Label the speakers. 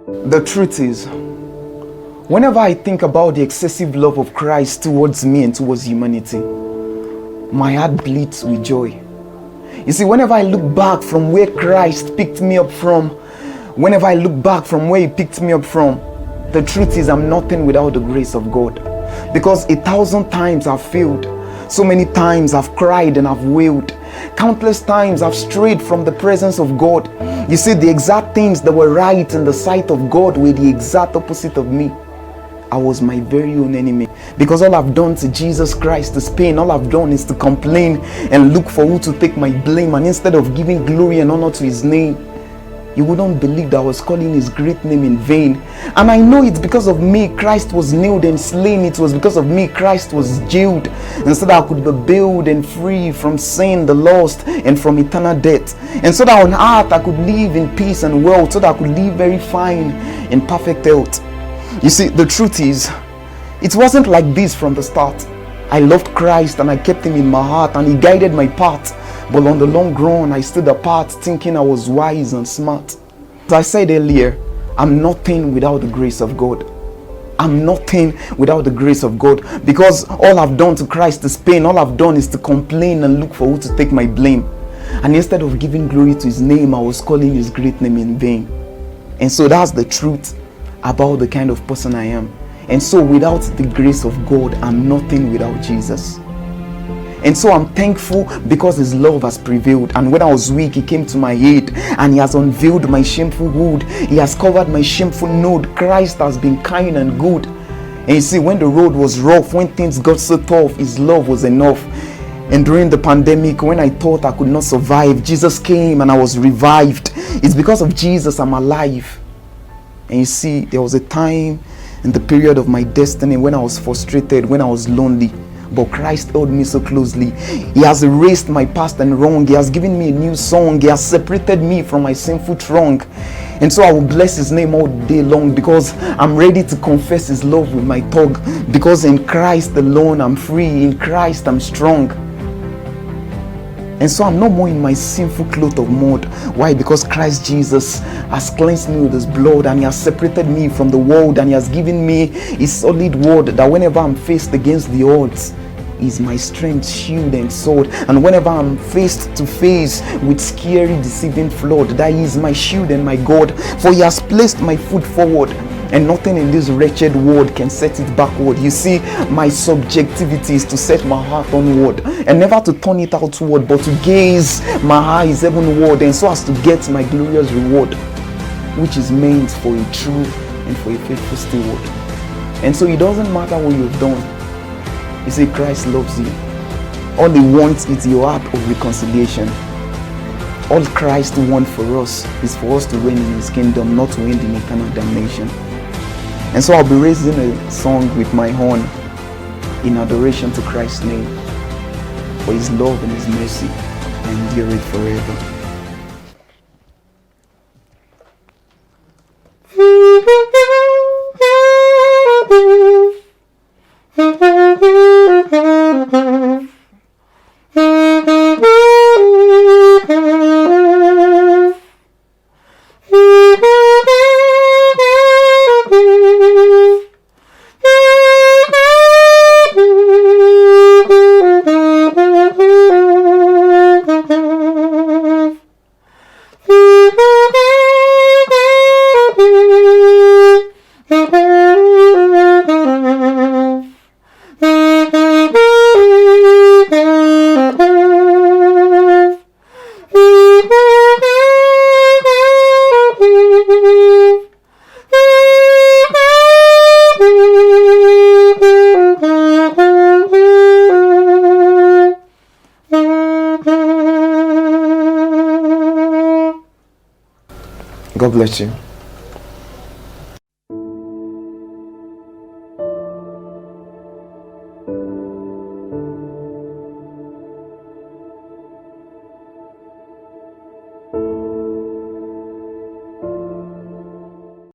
Speaker 1: The truth is, whenever I think about the excessive love of Christ towards me and towards humanity, my heart bleeds with joy. You see, whenever I look back from where Christ picked me up from, whenever I look back from where He picked me up from, the truth is I'm nothing without the grace of God. Because 1,000 times I've failed. So many times I've cried and I've wailed. Countless times I've strayed from the presence of God. You see, the exact things that were right in the sight of God were the exact opposite of me. I was my very own enemy, because all I've done to Jesus Christ is pain. All I've done is to complain and look for who to take my blame, and instead of giving glory and honor to His name, you wouldn't believe that I was calling His great name in vain. And I know it's because of me Christ was nailed and slain. It was because of me Christ was jailed, and so that I could be bailed and free from sin, the lost, and from eternal death. And so that on earth I could live in peace and wealth, so that I could live very fine in perfect health. You see, the truth is, it wasn't like this from the start. I loved Christ and I kept Him in my heart, and He guided my path. But on the long run, I stood apart thinking I was wise and smart. As I said earlier, I'm nothing without the grace of God. I'm nothing without the grace of God, because all I've done to Christ is pain. All I've done is to complain and look for who to take my blame. And instead of giving glory to His name, I was calling His great name in vain. And so that's the truth about the kind of person I am. And so without the grace of God, I'm nothing without Jesus. And so I'm thankful because His love has prevailed. And when I was weak, He came to my aid, and He has unveiled my shameful hood. He has covered my shameful node. Christ has been kind and good. And you see, when the road was rough, when things got so tough, His love was enough. And during the pandemic, when I thought I could not survive, Jesus came and I was revived. It's because of Jesus I'm alive. And you see, there was a time in the period of my destiny when I was frustrated, when I was lonely. But Christ held me so closely. He has erased my past and wrong. He has given me a new song. He has separated me from my sinful throng. And so I will bless His name all day long, because I'm ready to confess His love with my tongue. Because in Christ alone I'm free. In Christ I'm strong. And so I'm no more in my sinful cloth of mud. Why? Because Christ Jesus has cleansed me with His blood, and He has separated me from the world, and He has given me His solid word that whenever I'm faced against the odds, He is my strength, shield and sword. And whenever I'm faced to face with scary, deceiving flood, that He is my shield and my God. For He has placed my foot forward, and nothing in this wretched world can set it backward. You see, my subjectivity is to set my heart onward, and never to turn it outward, but to gaze my eyes heavenward, and so as to get my glorious reward, which is meant for a true and for a faithful steward. And so it doesn't matter what you've done. You see, Christ loves you. All He wants is your heart of reconciliation. All Christ wants for us is for us to reign in His kingdom, not to end in eternal damnation. And so I'll be raising a song with my horn in adoration to Christ's name, for His love and His mercy endure it forever. God bless you.